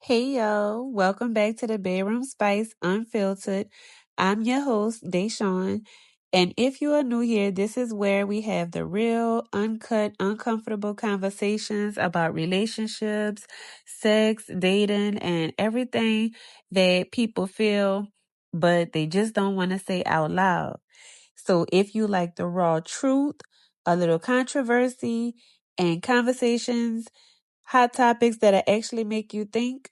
Hey yo, welcome back to the Bedroom Spice Unfiltered. I'm your host, Deshawn. And if you are new here, this is where we have the real, uncut, uncomfortable conversations about relationships, sex, dating, and everything that people feel, but they just don't want to say out loud. So if you like the raw truth, a little controversy, and conversations, hot topics that'll actually make you think,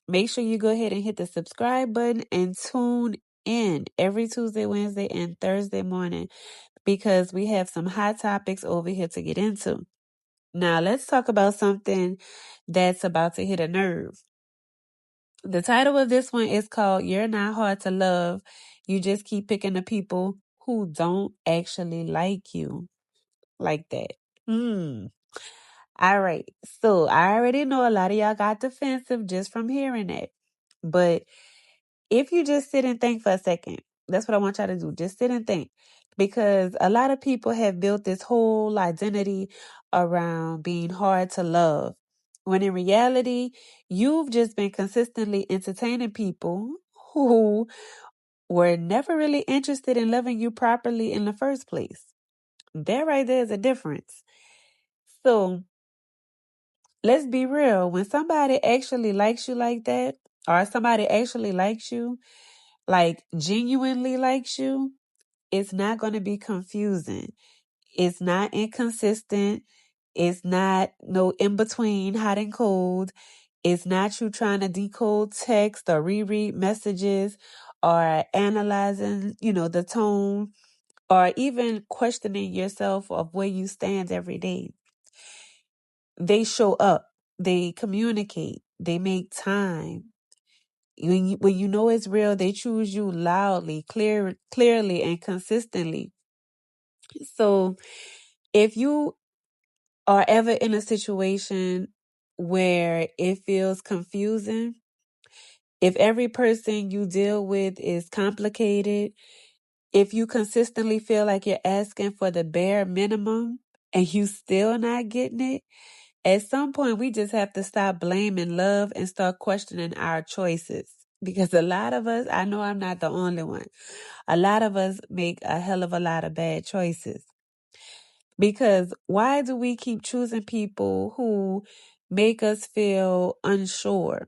make sure you go ahead and hit the subscribe button and tune in every Tuesday, Wednesday, and Thursday morning because we have some hot topics over here to get into. Now, let's talk about something that's about to hit a nerve. The title of this one is called You're Not Hard to Love. You just keep picking the people who don't actually like you like that. Hmm. All right. So I already know a lot of y'all got defensive just from hearing that. But if you just sit and think for a second, that's what I want y'all to do. Just sit and think. Because a lot of people have built this whole identity around being hard to love. When in reality, you've just been consistently entertaining people who were never really interested in loving you properly in the first place. That right there is a difference. So let's be real. When somebody actually likes you like that, or somebody actually likes you, like genuinely likes you, it's not going to be confusing. It's not inconsistent. It's not no in between hot and cold. It's not you trying to decode text or reread messages or analyzing, the tone or even questioning yourself of where you stand every day. They show up, they communicate, they make time. When you know it's real, they choose you loudly, clearly, and consistently. So if you are ever in a situation where it feels confusing, if every person you deal with is complicated, if you consistently feel like you're asking for the bare minimum and you still not getting it, at some point we just have to stop blaming love and start questioning our choices. Because a lot of us, I know I'm not the only one, a lot of us make a hell of a lot of bad choices. Because why do we keep choosing people who make us feel unsure?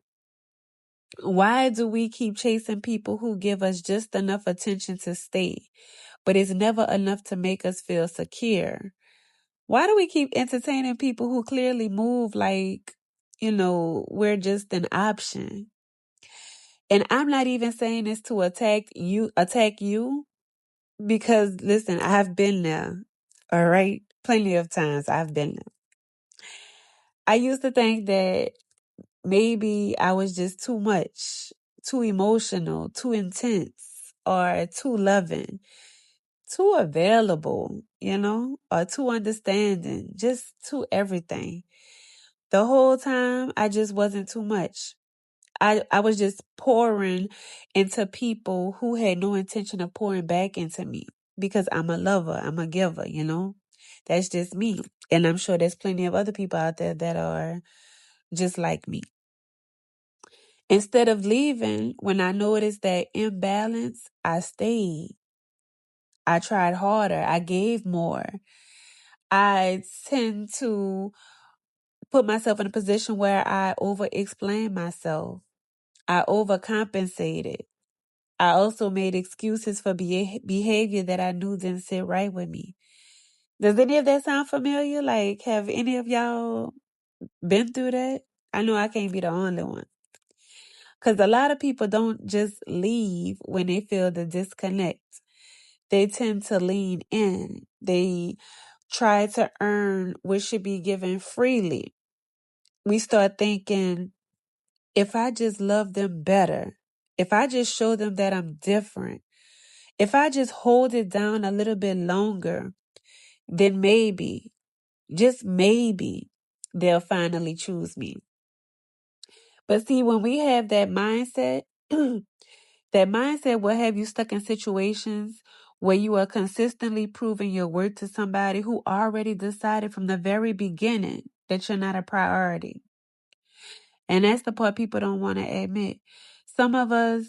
Why do we keep chasing people who give us just enough attention to stay, but it's never enough to make us feel secure? Why do we keep entertaining people who clearly move like, we're just an option? And I'm not even saying this to attack you, because listen, I've been there. All right. Plenty of times I've been there. I used to think that maybe I was just too much, too emotional, too intense, or too loving, too available, or too understanding, just too everything. The whole time, I just wasn't too much. I was just pouring into people who had no intention of pouring back into me because I'm a lover, I'm a giver. That's just me. And I'm sure there's plenty of other people out there that are just like me. Instead of leaving, when I noticed that imbalance, I stayed. I tried harder. I gave more. I tend to put myself in a position where I over explain myself. I overcompensated. I also made excuses for behavior that I knew didn't sit right with me. Does any of that sound familiar? Like, have any of y'all been through that? I know I can't be the only one. Because a lot of people don't just leave when they feel the disconnect. They tend to lean in. They try to earn what should be given freely. We start thinking, if I just love them better, if I just show them that I'm different, if I just hold it down a little bit longer, then maybe, just maybe, they'll finally choose me. But see, when we have that mindset, that mindset will have you stuck in situations where you are consistently proving your worth to somebody who already decided from the very beginning that you're not a priority. And that's the part people don't want to admit. Some of us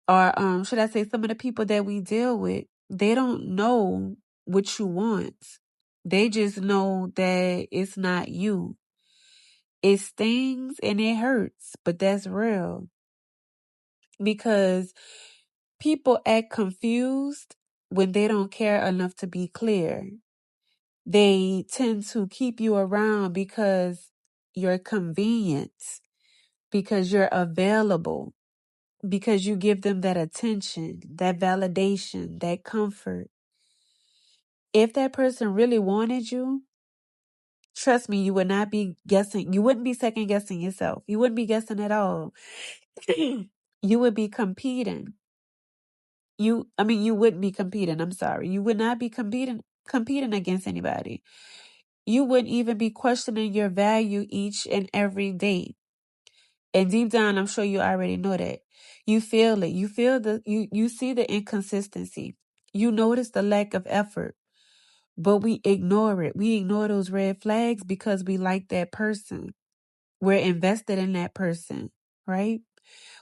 are, should I say, some of the people that we deal with, they don't know what you want. They just know that it's not you. It stings and it hurts, but that's real. Because people act confused when they don't care enough to be clear. They tend to keep you around because you're convenient, because you're available, because you give them that attention, that validation, that comfort. If that person really wanted you, trust me, you would not be guessing. You wouldn't be second guessing yourself. You wouldn't be guessing at all. You would be competing. You wouldn't be competing. I'm sorry. You would not be competing against anybody. You wouldn't even be questioning your value each and every day. And deep down, I'm sure you already know that. You feel it. You feel you see the inconsistency. You notice the lack of effort, but we ignore it. We ignore those red flags because we like that person. We're invested in that person, right?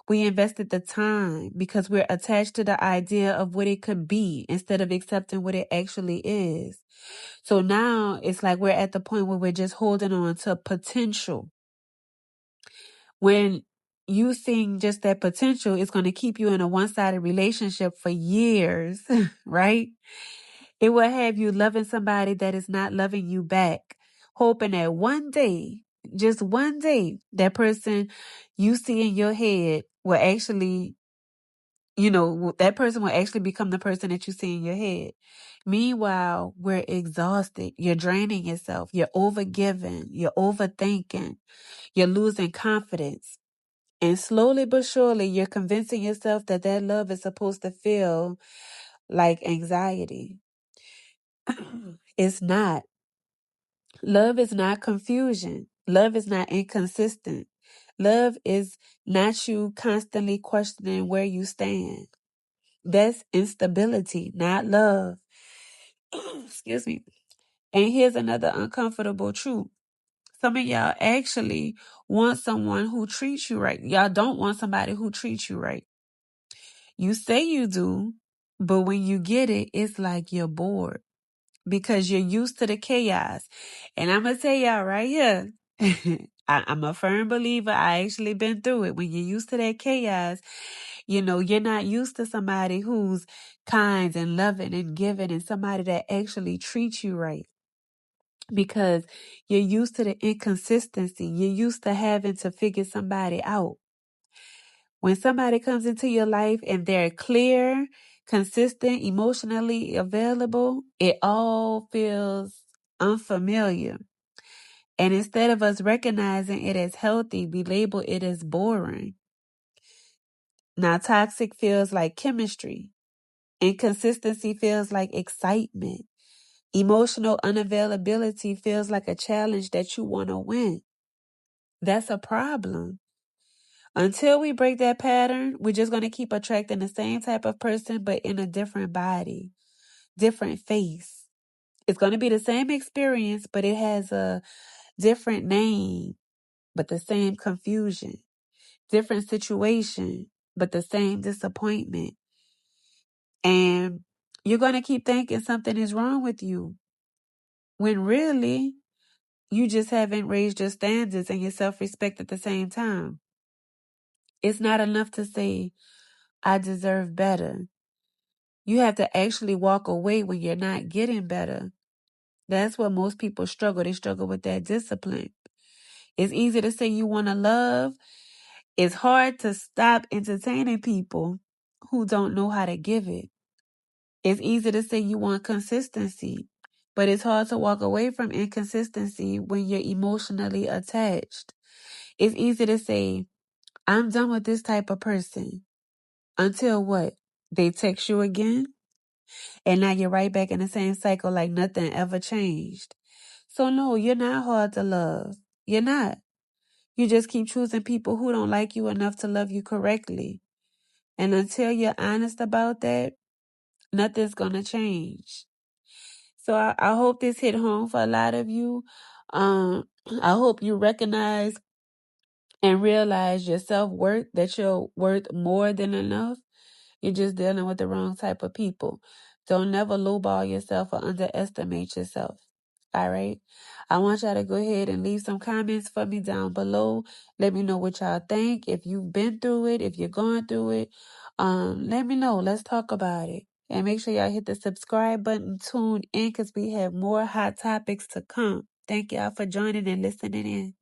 We invested the time because we're attached to the idea of what it could be instead of accepting what it actually is. So now it's like we're at the point where we're just holding on to potential. When you seeing just that potential, it's going to keep you in a one-sided relationship for years, right? It will have you loving somebody that is not loving you back, hoping that one day, just one day, that person you see in your head will actually, that person will actually become the person that you see in your head. Meanwhile, we're exhausted. You're draining yourself. You're overgiving. You're overthinking. You're losing confidence. And slowly but surely, you're convincing yourself that that love is supposed to feel like anxiety. It's not. Love is not confusion. Love is not inconsistent. Love is not you constantly questioning where you stand. That's instability, not love. Excuse me. And here's another uncomfortable truth. Some of y'all actually want someone who treats you right. Y'all don't want somebody who treats you right. You say you do, but when you get it, it's like you're bored because you're used to the chaos. And I'm going to tell y'all right here, I'm a firm believer. I actually been through it. When you're used to that chaos, you're not used to somebody who's kind and loving and giving and somebody that actually treats you right. Because you're used to the inconsistency. You're used to having to figure somebody out. When somebody comes into your life and they're clear, consistent, emotionally available, it all feels unfamiliar. And instead of us recognizing it as healthy, we label it as boring. Now, toxic feels like chemistry. Inconsistency feels like excitement. Emotional unavailability feels like a challenge that you want to win. That's a problem. Until we break that pattern, we're just going to keep attracting the same type of person, but in a different body, different face. It's going to be the same experience, but it has a different name, but the same confusion. Different situation, but the same disappointment. And you're going to keep thinking something is wrong with you, when really you just haven't raised your standards and your self-respect at the same time. It's not enough to say, I deserve better. You have to actually walk away when you're not getting better. That's what most people struggle. They struggle with that discipline. It's easy to say you want to love. It's hard to stop entertaining people who don't know how to give it. It's easy to say you want consistency, but it's hard to walk away from inconsistency when you're emotionally attached. It's easy to say, I'm done with this type of person. Until what? They text you again? And now you're right back in the same cycle like nothing ever changed. So no, you're not hard to love. You're not. You just keep choosing people who don't like you enough to love you correctly. And until you're honest about that, nothing's going to change. So I hope this hit home for a lot of you. I hope you recognize and realize your self-worth, that you're worth more than enough, you're just dealing with the wrong type of people. Don't never lowball yourself or underestimate yourself. All right. I want y'all to go ahead and leave some comments for me down below. Let me know what y'all think. If you've been through it, if you're going through it, let me know. Let's talk about it. And make sure y'all hit the subscribe button, tune in, because we have more hot topics to come. Thank y'all for joining and listening in.